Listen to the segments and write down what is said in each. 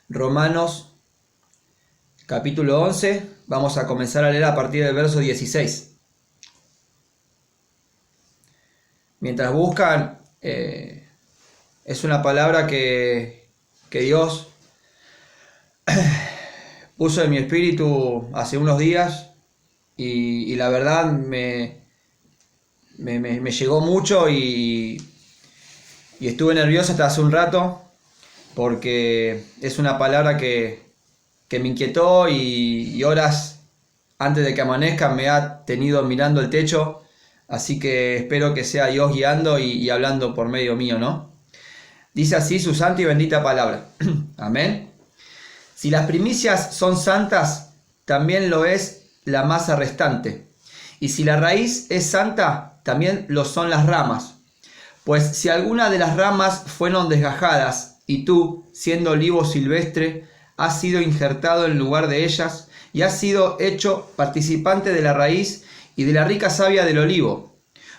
Romanos capítulo 11, vamos a comenzar a leer a partir del verso 16. Mientras buscan, es una palabra que Dios puso en mi espíritu hace unos días y la verdad me llegó mucho y estuve nervioso hasta hace un rato porque es una palabra que me inquietó y horas antes de que amanezca me ha tenido mirando el techo, así que espero que sea Dios guiando y hablando por medio mío, ¿no? Dice así su santa y bendita palabra. Amén. Si las primicias son santas, también lo es la masa restante. Y si la raíz es santa, también lo son las ramas. Pues si alguna de las ramas fueron desgajadas, y tú, siendo olivo silvestre, has sido injertado en lugar de ellas, y has sido hecho participante de la raíz y de la rica savia del olivo.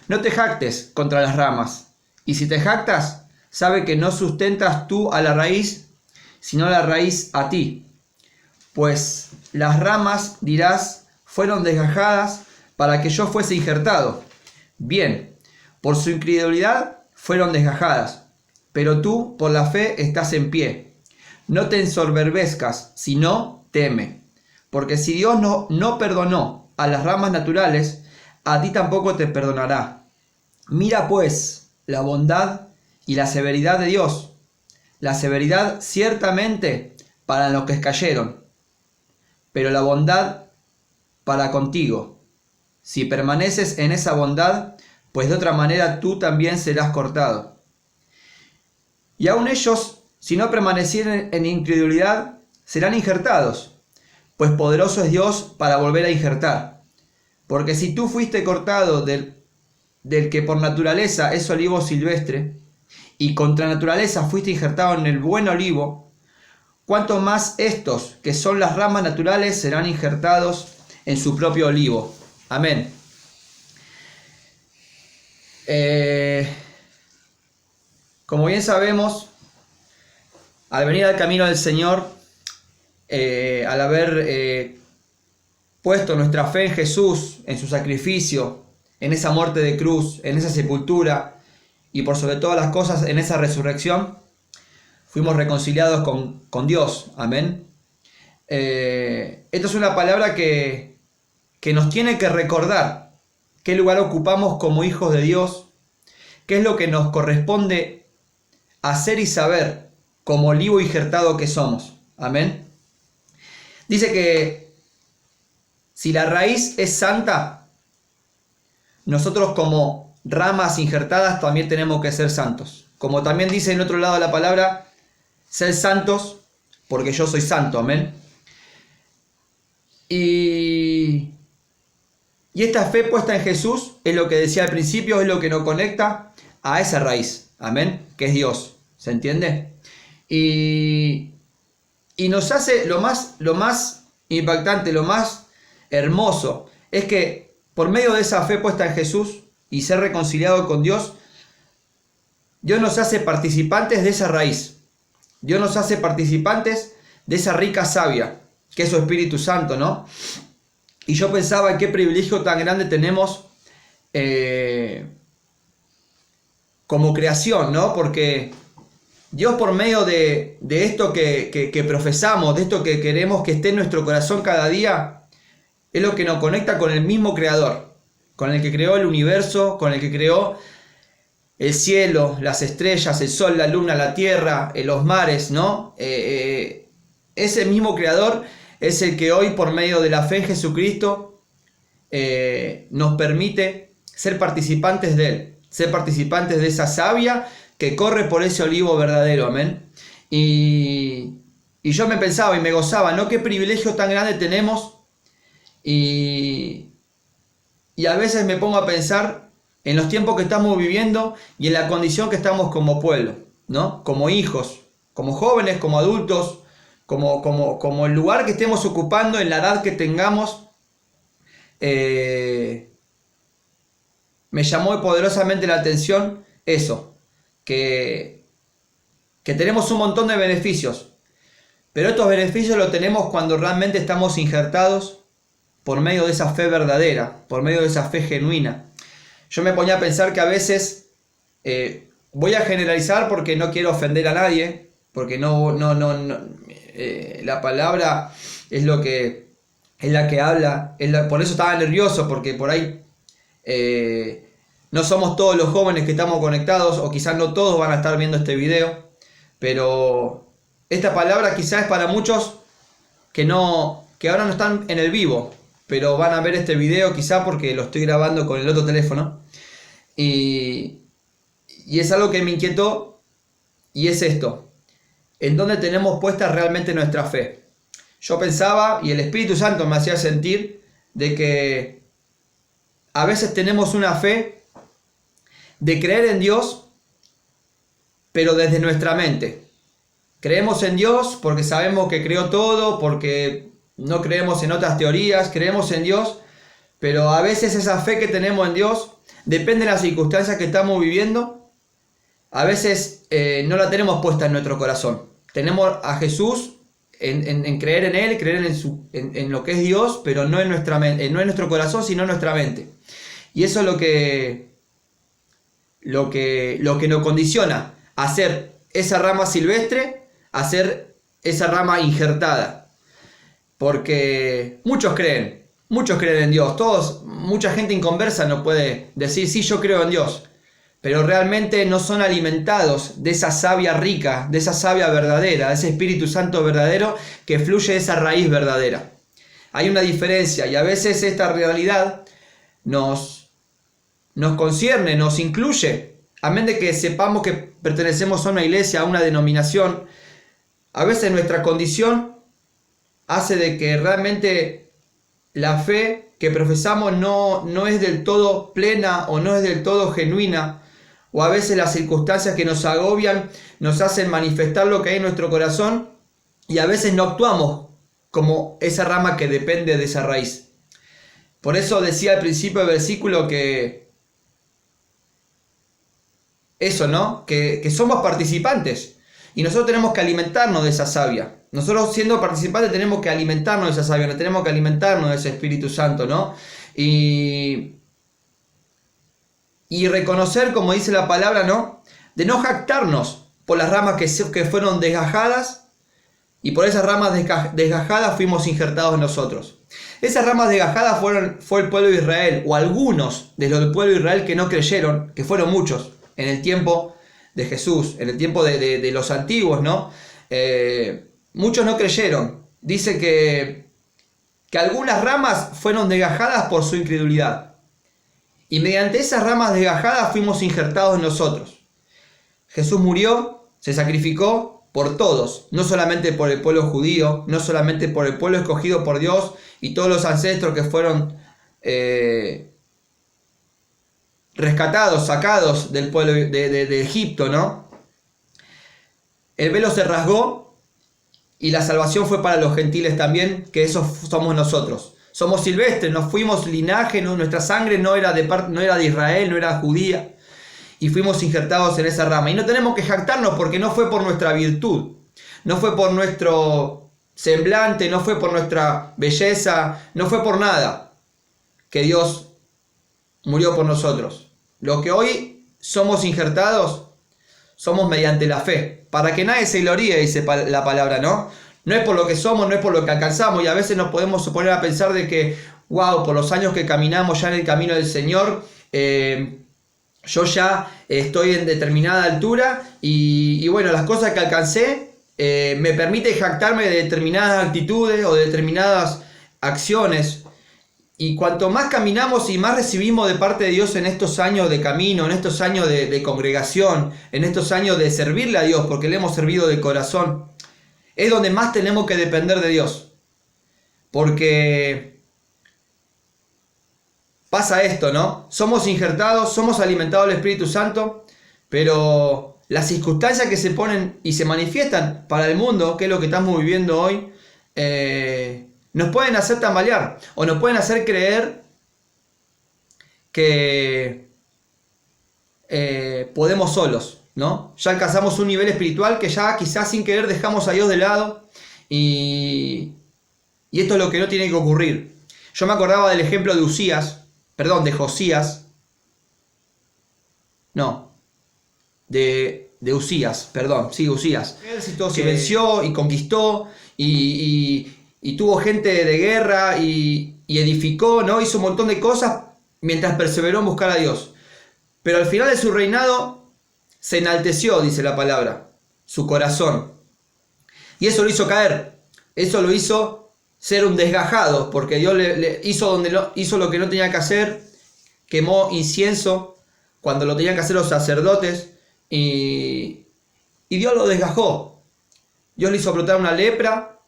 No te jactes contra las ramas, y si te jactas, sabe que no sustentas tú a la raíz, sino la raíz a ti. Pues las ramas, dirás, fueron desgajadas para que yo fuese injertado. Bien, por su incredulidad fueron desgajadas, pero tú por la fe estás en pie. No te ensoberbezcas, sino teme. Porque si Dios no perdonó a las ramas naturales, a ti tampoco te perdonará. Mira pues la bondad y la severidad de Dios. La severidad ciertamente para los que cayeron, pero la bondad para contigo. Si permaneces en esa bondad, pues de otra manera tú también serás cortado. Y aun ellos, si no permanecieren en incredulidad, serán injertados, pues poderoso es Dios para volver a injertar. Porque si tú fuiste cortado del que por naturaleza es olivo silvestre, y contra naturaleza fuiste injertado en el buen olivo, cuanto más estos, que son las ramas naturales, serán injertados en su propio olivo. Amén. Como bien sabemos, al venir al camino del Señor, al haber puesto nuestra fe en Jesús, en su sacrificio, en esa muerte de cruz, en esa sepultura y por sobre todas las cosas en esa resurrección, fuimos reconciliados con Dios. Amén. Esto es una palabra que nos tiene que recordar qué lugar ocupamos como hijos de Dios, qué es lo que nos corresponde hacer y saber como olivo injertado que somos. Amén. Dice que si la raíz es santa, nosotros como ramas injertadas también tenemos que ser santos. Como también dice en otro lado de la palabra, sed santos porque yo soy santo. Amén. Y esta fe puesta en Jesús es lo que decía al principio, es lo que nos conecta a esa raíz. Amén. Que es Dios. ¿Se entiende? Y nos hace lo más impactante, lo más hermoso, es que por medio de esa fe puesta en Jesús y ser reconciliado con Dios, Dios nos hace participantes de esa raíz. Dios nos hace participantes de esa rica savia, que es su Espíritu Santo, ¿no? Y yo pensaba qué privilegio tan grande tenemos como creación, ¿no? Porque Dios, por medio de esto que profesamos, de esto que queremos que esté en nuestro corazón cada día, es lo que nos conecta con el mismo Creador, con el que creó el universo, con el que creó el cielo, las estrellas, el sol, la luna, la tierra, los mares, ¿no? Ese mismo Creador es el que hoy, por medio de la fe en Jesucristo, nos permite ser participantes de Él, ser participantes de esa savia que corre por ese olivo verdadero. Amén. Y yo me pensaba y me gozaba, ¿no? Qué privilegio tan grande tenemos. Y a veces me pongo a pensar en los tiempos que estamos viviendo y en la condición que estamos como pueblo, ¿no? Como hijos, como jóvenes, como adultos, como el lugar que estemos ocupando, en la edad que tengamos. Me llamó poderosamente la atención eso, que tenemos un montón de beneficios, Pero estos beneficios los tenemos cuando realmente estamos injertados por medio de esa fe verdadera, por medio de esa fe genuina. Yo me ponía a pensar que a veces, voy a generalizar porque no quiero ofender a nadie, porque la palabra es lo que es la que habla, por eso estaba nervioso, porque por ahí no somos todos los jóvenes que estamos conectados, o quizás no todos van a estar viendo este video, pero esta palabra quizás es para muchos que ahora no están en el vivo, pero van a ver este video quizás porque lo estoy grabando con el otro teléfono, y es algo que me inquietó, y es esto: ¿en dónde tenemos puesta realmente nuestra fe? Yo pensaba, y el Espíritu Santo me hacía sentir, de que a veces tenemos una fe de creer en Dios, pero desde nuestra mente. Creemos en Dios porque sabemos que creó todo, porque no creemos en otras teorías, creemos en Dios, pero a veces esa fe que tenemos en Dios depende de las circunstancias que estamos viviendo. A veces no la tenemos puesta en nuestro corazón. Tenemos a Jesús en creer en Él, creer en lo que es Dios, pero no en nuestro corazón, sino en nuestra mente. Y eso es lo que nos condiciona a ser esa rama silvestre, a ser esa rama injertada. Porque muchos creen en Dios. Mucha gente inconversa no puede decir, sí, yo creo en Dios, pero realmente no son alimentados de esa savia rica, de esa savia verdadera, de ese Espíritu Santo verdadero que fluye de esa raíz verdadera. Hay una diferencia, y a veces esta realidad nos concierne, nos incluye. A menos de que sepamos que pertenecemos a una iglesia, a una denominación, a veces nuestra condición hace de que realmente la fe que profesamos no es del todo plena, o no es del todo genuina, o a veces las circunstancias que nos agobian nos hacen manifestar lo que hay en nuestro corazón, y a veces no actuamos como esa rama que depende de esa raíz. Por eso decía al principio del versículo que eso, ¿no? Que somos participantes, y nosotros tenemos que alimentarnos de esa savia. Nosotros, siendo participantes, tenemos que alimentarnos de esa savia, tenemos que alimentarnos de ese Espíritu Santo, ¿no? Y reconocer, como dice la palabra, ¿no? De no jactarnos por las ramas que fueron desgajadas, y por esas ramas desgajadas fuimos injertados nosotros. Esas ramas desgajadas fue el pueblo de Israel, o algunos de los del pueblo de Israel que no creyeron, que fueron muchos en el tiempo de Jesús, en el tiempo de los antiguos, ¿no? Muchos no creyeron. Dice que algunas ramas fueron desgajadas por su incredulidad, y mediante esas ramas desgajadas fuimos injertados nosotros. Jesús murió, se sacrificó por todos, no solamente por el pueblo judío, no solamente por el pueblo escogido por Dios y todos los ancestros que fueron rescatados, sacados del pueblo de Egipto, ¿no? El velo se rasgó, y la salvación fue para los gentiles también, que esos somos nosotros. Somos silvestres, nos fuimos linaje, ¿no? Nuestra sangre no era de Israel, no era judía, y fuimos injertados en esa rama. Y no tenemos que jactarnos, porque no fue por nuestra virtud, no fue por nuestro semblante, no fue por nuestra belleza, no fue por nada que Dios murió por nosotros. Lo que hoy somos injertados, somos mediante la fe, para que nadie se gloríe, dice la palabra, ¿no? No es por lo que somos, no es por lo que alcanzamos, y a veces nos podemos poner a pensar de que, wow, por los años que caminamos ya en el camino del Señor, yo ya estoy en determinada altura, y bueno, las cosas que alcancé me permite jactarme de determinadas actitudes o de determinadas acciones. Y cuanto más caminamos y más recibimos de parte de Dios en estos años de camino, en estos años de congregación, en estos años de servirle a Dios, porque le hemos servido de corazón, es donde más tenemos que depender de Dios. Porque pasa esto, ¿no? Somos injertados, somos alimentados del Espíritu Santo, pero las circunstancias que se ponen y se manifiestan para el mundo, que es lo que estamos viviendo hoy, nos pueden hacer tambalear, o nos pueden hacer creer que podemos solos, ¿no? Ya alcanzamos un nivel espiritual que ya quizás sin querer dejamos a Dios de lado, Y esto es lo que no tiene que ocurrir. Yo me acordaba del ejemplo de Josías. No, de Usías, perdón, sí, Usías. El ejército se venció y conquistó y tuvo gente de guerra y edificó, ¿no? Hizo un montón de cosas mientras perseveró en buscar a Dios. Pero al final de su reinado se enalteció, dice la palabra, su corazón. Y eso lo hizo caer, eso lo hizo ser un desgajado, porque Dios le hizo lo que no tenía que hacer, quemó incienso cuando lo tenían que hacer los sacerdotes, y Dios lo desgajó. Dios le hizo brotar una lepra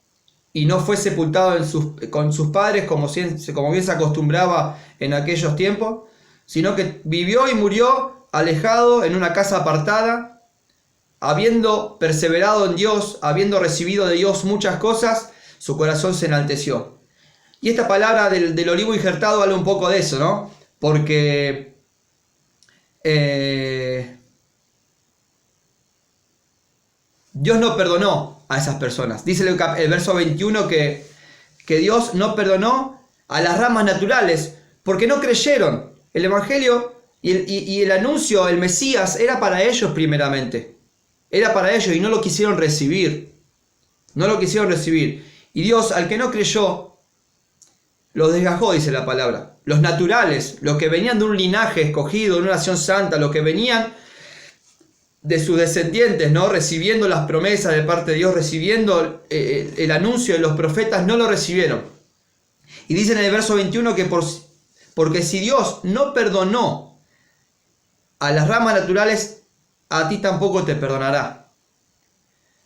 y no fue sepultado con sus padres como bien se acostumbraba en aquellos tiempos, sino que vivió y murió alejado en una casa apartada, habiendo perseverado en Dios, habiendo recibido de Dios muchas cosas, su corazón se enalteció. Y esta palabra del olivo injertado habla un poco de eso, ¿no? Porque Dios no perdonó a esas personas. Dice el verso 21 que Dios no perdonó a las ramas naturales porque no creyeron. El Evangelio y el anuncio, el Mesías, era para ellos primeramente. Era para ellos y no lo quisieron recibir. No lo quisieron recibir. Y Dios, al que no creyó, los desgajó, dice la palabra. Los naturales, los que venían de un linaje escogido, de una nación santa, los que venían de sus descendientes, ¿no? Recibiendo las promesas de parte de Dios, recibiendo el anuncio de los profetas, no lo recibieron. Y dice en el verso 21 que porque si Dios no perdonó a las ramas naturales, a ti tampoco te perdonará.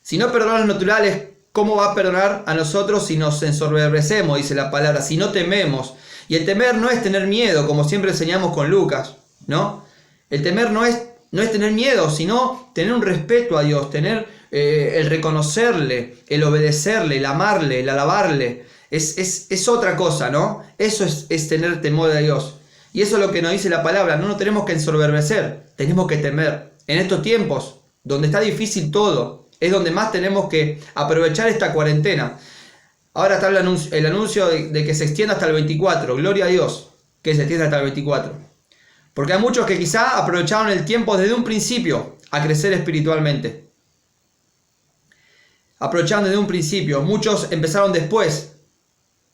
Si no perdonó a los naturales, ¿cómo va a perdonar a nosotros si nos ensoberbecemos? Dice la palabra, si no tememos. Y el temer no es tener miedo, como siempre enseñamos con Lucas, ¿no? El temer no es tener miedo, sino tener un respeto a Dios, tener el reconocerle, el obedecerle, el amarle, el alabarle. Es otra cosa, ¿no? Eso es tener temor a Dios. Y eso es lo que nos dice la palabra. No nos tenemos que ensoberbecer, tenemos que temer. En estos tiempos, donde está difícil todo, es donde más tenemos que aprovechar esta cuarentena. Ahora está el anuncio de que se extienda hasta el 24. Gloria a Dios que se extienda hasta el 24. Porque hay muchos que quizá aprovecharon el tiempo desde un principio a crecer espiritualmente. Aprovecharon desde un principio. Muchos empezaron después.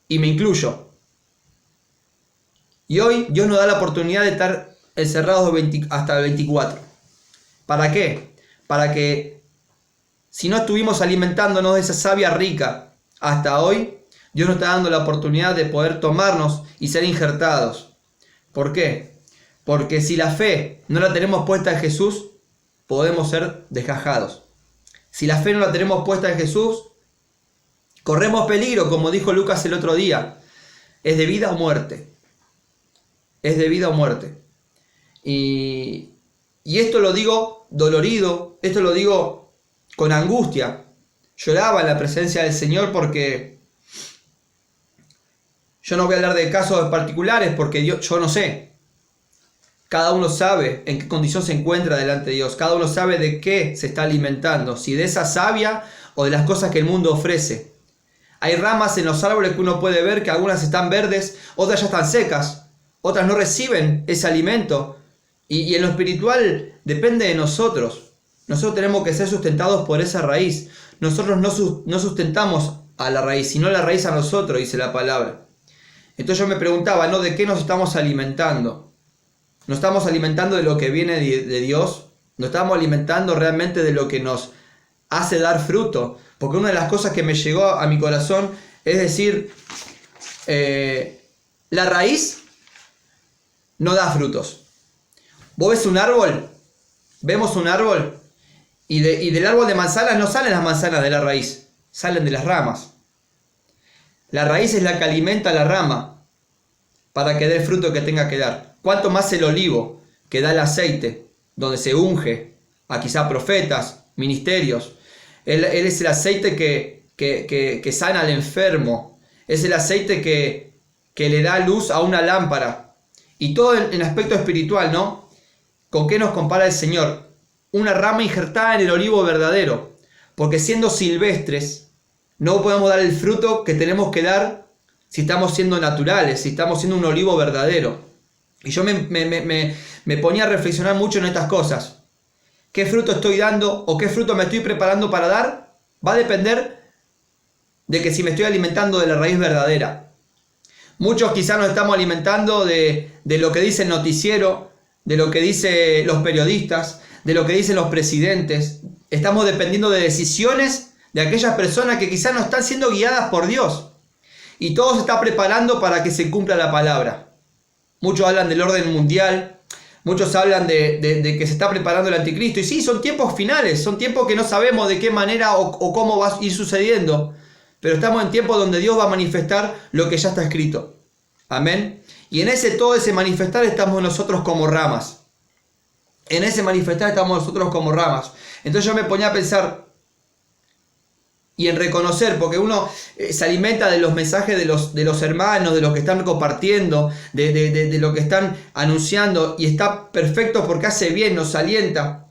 Y me incluyo. Y hoy Dios nos da la oportunidad de estar encerrados hasta el 24. ¿Para qué? Para que si no estuvimos alimentándonos de esa savia rica hasta hoy, Dios nos está dando la oportunidad de poder tomarnos y ser injertados. ¿Por qué? Porque si la fe no la tenemos puesta en Jesús, podemos ser desgajados. Si la fe no la tenemos puesta en Jesús, corremos peligro, como dijo Lucas el otro día. Es de vida o muerte. Es de vida o muerte. Y esto lo digo dolorido, esto lo digo con angustia. Lloraba en la presencia del Señor porque yo no voy a hablar de casos particulares porque yo no sé. Cada uno sabe en qué condición se encuentra delante de Dios. Cada uno sabe de qué se está alimentando. Si de esa savia o de las cosas que el mundo ofrece. Hay ramas en los árboles que uno puede ver que algunas están verdes, otras ya están secas. Otras no reciben ese alimento. Y en lo espiritual depende de nosotros. Nosotros tenemos que ser sustentados por esa raíz. Nosotros no sustentamos a la raíz, sino la raíz a nosotros, dice la palabra. Entonces yo me preguntaba, ¿no? ¿De qué nos estamos alimentando? ¿Nos estamos alimentando de lo que viene de Dios? ¿Nos estamos alimentando realmente de lo que nos hace dar fruto? Porque una de las cosas que me llegó a mi corazón es decir, la raíz no da frutos. Vos ves un árbol, vemos un árbol, y del árbol de manzanas no salen las manzanas de la raíz, salen de las ramas. La raíz es la que alimenta la rama para que dé el fruto que tenga que dar. Cuánto más el olivo que da el aceite, donde se unge a quizá profetas, ministerios. Él es el aceite que sana al enfermo. Es el aceite que le da luz a una lámpara. Y todo en aspecto espiritual, ¿no? ¿Con qué nos compara el Señor? Una rama injertada en el olivo verdadero. Porque siendo silvestres, No podemos dar el fruto que tenemos que dar si estamos siendo naturales, si estamos siendo un olivo verdadero. Y yo me ponía a reflexionar mucho en estas cosas. ¿Qué fruto estoy dando o qué fruto me estoy preparando para dar? Va a depender de que si me estoy alimentando de la raíz verdadera. Muchos quizás nos estamos alimentando de lo que dice el noticiero, de lo que dicen los periodistas, de lo que dicen los presidentes. Estamos dependiendo de decisiones de aquellas personas que quizás no están siendo guiadas por Dios. Y todo se está preparando para que se cumpla la palabra. Muchos hablan del orden mundial, muchos hablan de que se está preparando el anticristo. Y sí, son tiempos finales, son tiempos que no sabemos de qué manera o cómo va a ir sucediendo. Pero estamos en tiempos donde Dios va a manifestar lo que ya está escrito. Amén. Y en todo ese manifestar estamos nosotros como ramas. En ese manifestar estamos nosotros como ramas. Entonces yo me ponía a pensar y en reconocer, porque uno se alimenta de los mensajes de los hermanos, de lo que están compartiendo, de lo que están anunciando, y está perfecto porque hace bien, nos alienta.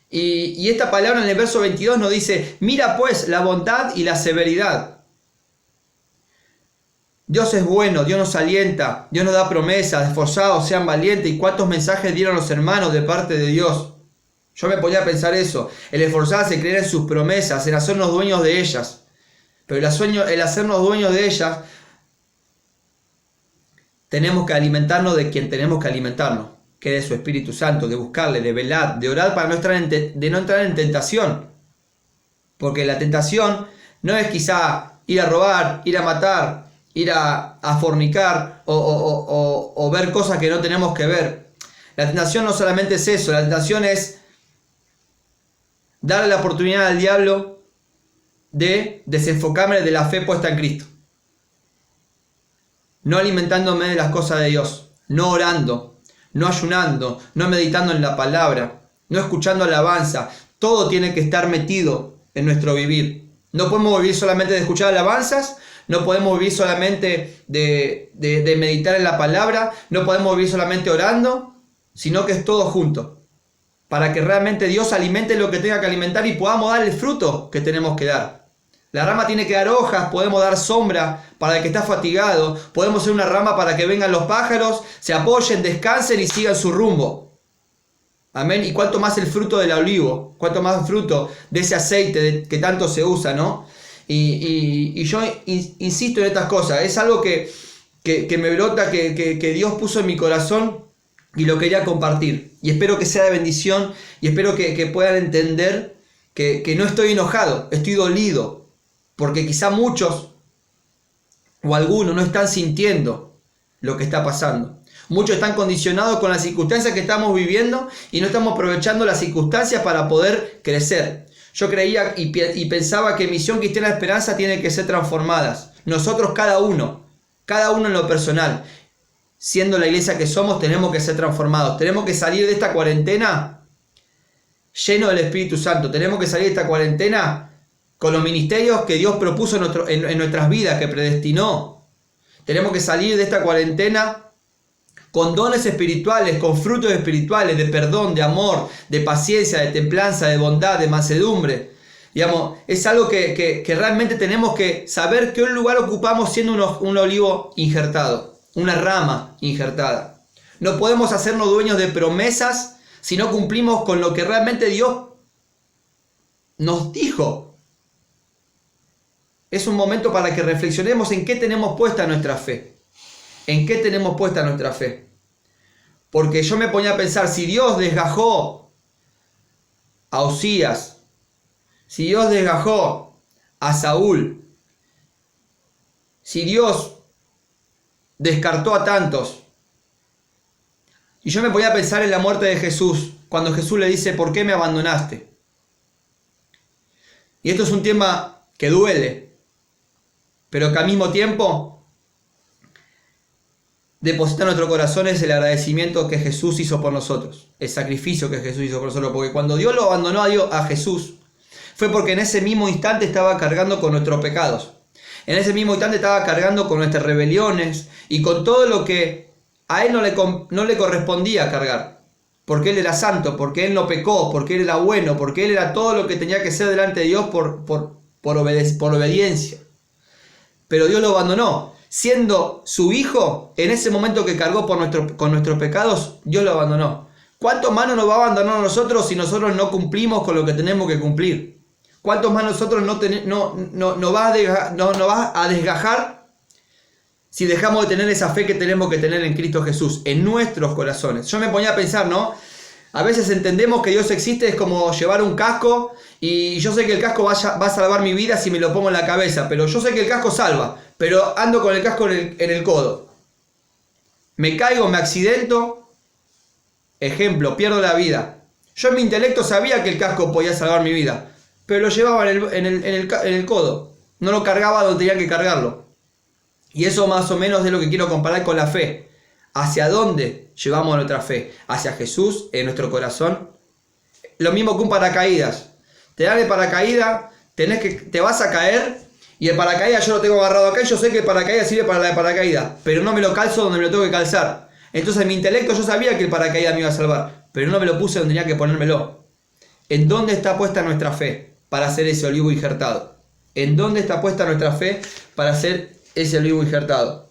Y esta palabra en el verso 22 nos dice: mira pues la bondad y la severidad. Dios es bueno, Dios nos alienta, Dios nos da promesas, esforzados, sean valientes. ¿Y cuántos mensajes dieron los hermanos de parte de Dios? Yo me ponía a pensar eso, el esforzarse, creer en sus promesas, en hacernos dueños de ellas. Pero el hacernos dueños de ellas, tenemos que alimentarnos de quien tenemos que alimentarnos, que es de su Espíritu Santo, de buscarle, de velar, de orar para no entrar en tentación. Porque la tentación no es quizá ir a robar, ir a matar, ir a fornicar o ver cosas que no tenemos que ver. La tentación no solamente es eso, la tentación es darle la oportunidad al diablo de desenfocarme de la fe puesta en Cristo. No alimentándome de las cosas de Dios, no orando, no ayunando, no meditando en la palabra, no escuchando alabanza. Todo tiene que estar metido en nuestro vivir. No podemos vivir solamente de escuchar alabanzas, no podemos vivir solamente de meditar en la palabra, no podemos vivir solamente orando, sino que es todo junto. Para que realmente Dios alimente lo que tenga que alimentar y podamos dar el fruto que tenemos que dar. La rama tiene que dar hojas, podemos dar sombra para el que está fatigado, podemos ser una rama para que vengan los pájaros, se apoyen, descansen y sigan su rumbo. Amén. Y cuánto más el fruto del olivo, cuánto más el fruto de ese aceite que tanto se usa, ¿no? Y yo insisto en estas cosas, es algo que me brota, que Dios puso en mi corazón. Y lo quería compartir. Y espero que sea de bendición. Y espero que puedan entender que no estoy enojado. Estoy dolido. Porque quizá muchos o algunos no están sintiendo lo que está pasando. Muchos están condicionados con las circunstancias que estamos viviendo. Y no estamos aprovechando las circunstancias para poder crecer. Yo creía y pensaba que Misión Cristiana Esperanza tiene que ser transformadas. Nosotros cada uno en lo personal. Siendo la iglesia que somos, tenemos que ser transformados. Tenemos que salir de esta cuarentena lleno del Espíritu Santo. Tenemos que salir de esta cuarentena con los ministerios que Dios propuso en nuestras vidas, que predestinó. Tenemos que salir de esta cuarentena con dones espirituales, con frutos espirituales, de perdón, de amor, de paciencia, de templanza, de bondad, de mansedumbre. Digamos, es algo que realmente tenemos que saber qué lugar ocupamos siendo un olivo injertado. Una rama injertada. No podemos hacernos dueños de promesas si no cumplimos con lo que realmente Dios nos dijo. Es un momento para que reflexionemos en qué tenemos puesta nuestra fe. En qué tenemos puesta nuestra fe. Porque yo me ponía a pensar, si Dios desgajó a Usías, si Dios desgajó a Saúl, si Dios descartó a tantos. Y yo me ponía a pensar en la muerte de Jesús, cuando Jesús le dice: ¿por qué me abandonaste? Y esto es un tema que duele, pero que al mismo tiempo deposita en nuestro corazón es el agradecimiento que Jesús hizo por nosotros, el sacrificio que Jesús hizo por nosotros, porque cuando Dios lo abandonó a Jesús, fue porque en ese mismo instante estaba cargando con nuestros pecados. En ese mismo instante estaba cargando con nuestras rebeliones y con todo lo que a Él no le correspondía cargar. Porque Él era santo, porque Él no pecó, porque Él era bueno, porque Él era todo lo que tenía que ser delante de Dios por por obediencia. Pero Dios lo abandonó. Siendo su hijo, en ese momento que cargó con nuestros pecados, Dios lo abandonó. ¿Cuánto más nos va a abandonar a nosotros si nosotros no cumplimos con lo que tenemos que cumplir? ¿Cuánto más nosotros no va a desgajar si dejamos de tener esa fe que tenemos que tener en Cristo Jesús, en nuestros corazones? Yo me ponía a pensar, ¿no? A veces entendemos que Dios existe, es como llevar un casco, y yo sé que el casco va a salvar mi vida si me lo pongo en la cabeza, pero yo sé que el casco salva, pero ando con el casco en el codo. Me caigo, me accidento, ejemplo, pierdo la vida. Yo en mi intelecto sabía que el casco podía salvar mi vida, pero lo llevaba en el codo, no lo cargaba donde tenía que cargarlo. Y eso más o menos es lo que quiero comparar con la fe. ¿Hacia dónde llevamos nuestra fe? ¿Hacia Jesús en nuestro corazón? Lo mismo que un paracaídas. Te dan el paracaídas, te vas a caer, y el paracaídas yo lo tengo agarrado acá y yo sé que el paracaídas sirve para la paracaídas, pero no me lo calzo donde me lo tengo que calzar. Entonces en mi intelecto yo sabía que el paracaídas me iba a salvar, pero no me lo puse donde tenía que ponérmelo. ¿En dónde está puesta nuestra fe para hacer ese olivo injertado? ¿En dónde está puesta nuestra fe para hacer ese olivo injertado?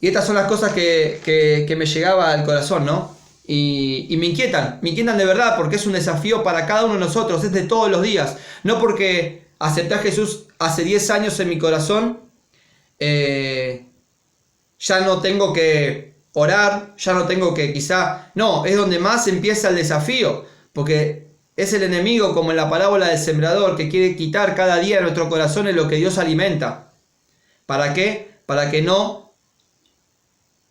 Y estas son las cosas que me llegaba al corazón, ¿no? Y me inquietan de verdad, porque es un desafío para cada uno de nosotros, es de todos los días. No porque acepté a Jesús hace 10 años en mi corazón, ya no tengo que orar, ya no tengo que quizá... No, es donde más empieza el desafío, porque es el enemigo, como en la parábola del sembrador, que quiere quitar cada día de nuestro corazón en lo que Dios alimenta. ¿Para qué? Para que no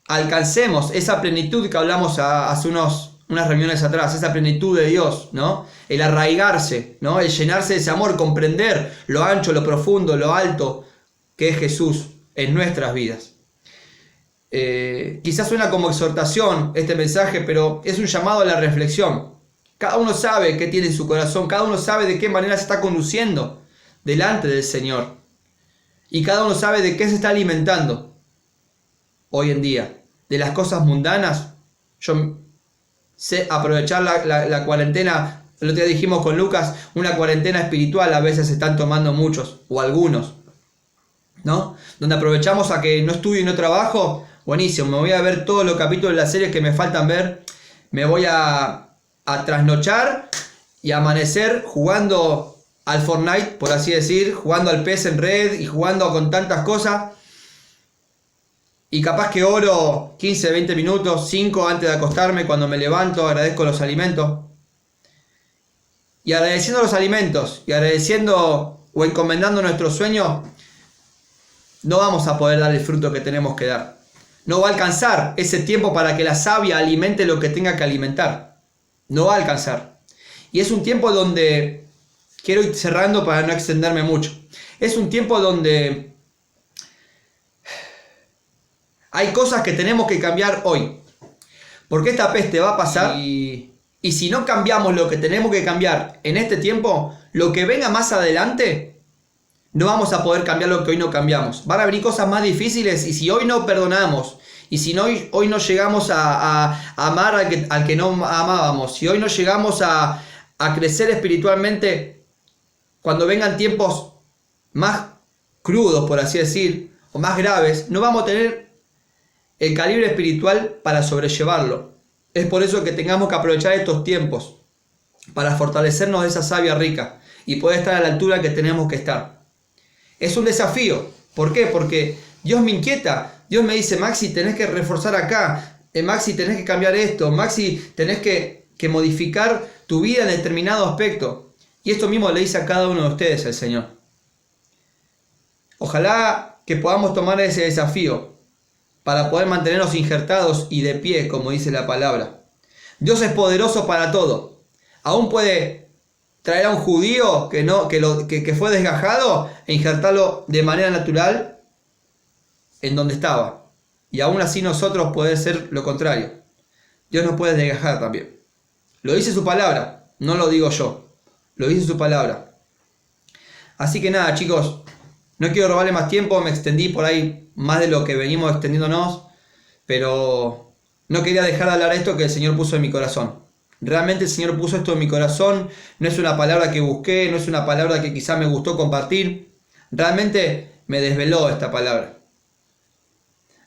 alcancemos esa plenitud que hablamos hace unas reuniones atrás, esa plenitud de Dios, ¿no? El arraigarse, ¿no? El llenarse de ese amor, comprender lo ancho, lo profundo, lo alto que es Jesús en nuestras vidas. Quizás suena como exhortación este mensaje, pero es un llamado a la reflexión. Cada uno sabe qué tiene en su corazón, cada uno sabe de qué manera se está conduciendo delante del Señor. Y cada uno sabe de qué se está alimentando hoy en día. De las cosas mundanas. Yo sé aprovechar la cuarentena. El otro día dijimos con Lucas, una cuarentena espiritual a veces se están tomando muchos, o algunos, ¿no? Donde aprovechamos a que no estudio y no trabajo. Buenísimo, me voy a ver todos los capítulos de las series que me faltan ver. Me voy a trasnochar y amanecer jugando al Fortnite, por así decir, jugando al PES en red y jugando con tantas cosas. Y capaz que oro 15, 20 minutos, 5 antes de acostarme, cuando me levanto, agradezco los alimentos. Y agradeciendo los alimentos, y agradeciendo o encomendando nuestros sueños, no vamos a poder dar el fruto que tenemos que dar. No va a alcanzar ese tiempo para que la savia alimente lo que tenga que alimentar. No va a alcanzar. Y es un tiempo donde, quiero ir cerrando para no extenderme mucho, es un tiempo donde hay cosas que tenemos que cambiar hoy. Porque esta peste va a pasar y si no cambiamos lo que tenemos que cambiar en este tiempo, lo que venga más adelante, no vamos a poder cambiar lo que hoy no cambiamos. Van a venir cosas más difíciles, y si hoy no perdonamos, y si no, hoy no llegamos a amar al que no amábamos, si hoy no llegamos a crecer espiritualmente, cuando vengan tiempos más crudos, por así decir, o más graves, no vamos a tener el calibre espiritual para sobrellevarlo. Es por eso que tengamos que aprovechar estos tiempos para fortalecernos de esa savia rica y poder estar a la altura que tenemos que estar. Es un desafío. ¿Por qué? Porque Dios me inquieta. Dios me dice, Maxi, tenés que reforzar acá. Maxi, tenés que cambiar esto. Maxi, tenés que modificar tu vida en determinado aspecto. Y esto mismo le dice a cada uno de ustedes el Señor. Ojalá que podamos tomar ese desafío para poder mantenernos injertados y de pie, como dice la palabra. Dios es poderoso para todo. Aún puede traer a un judío que fue desgajado e injertarlo de manera natural en donde estaba. Y aún así nosotros puede ser lo contrario. Dios nos puede desgajar también. Lo dice su palabra, no lo digo yo. Lo dice su palabra. Así que nada, chicos, no quiero robarle más tiempo, me extendí por ahí más de lo que venimos extendiéndonos, pero no quería dejar de hablar esto que el Señor puso en mi corazón. Realmente el Señor puso esto en mi corazón, no es una palabra que busqué, no es una palabra que quizá me gustó compartir, realmente me desveló esta palabra.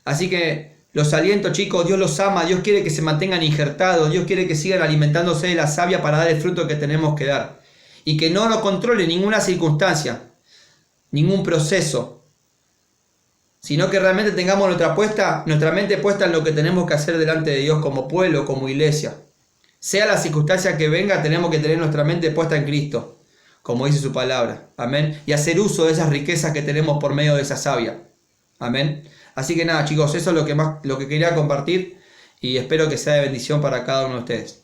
Así que los aliento, chicos, Dios los ama, Dios quiere que se mantengan injertados, Dios quiere que sigan alimentándose de la savia para dar el fruto que tenemos que dar. Y que no nos controle ninguna circunstancia, ningún proceso, sino que realmente tengamos nuestra mente puesta en lo que tenemos que hacer delante de Dios como pueblo, como iglesia. Sea la circunstancia que venga, tenemos que tener nuestra mente puesta en Cristo, como dice su palabra. Amén. Y hacer uso de esas riquezas que tenemos por medio de esa savia. Amén. Así que nada, chicos, eso es lo que quería compartir y espero que sea de bendición para cada uno de ustedes.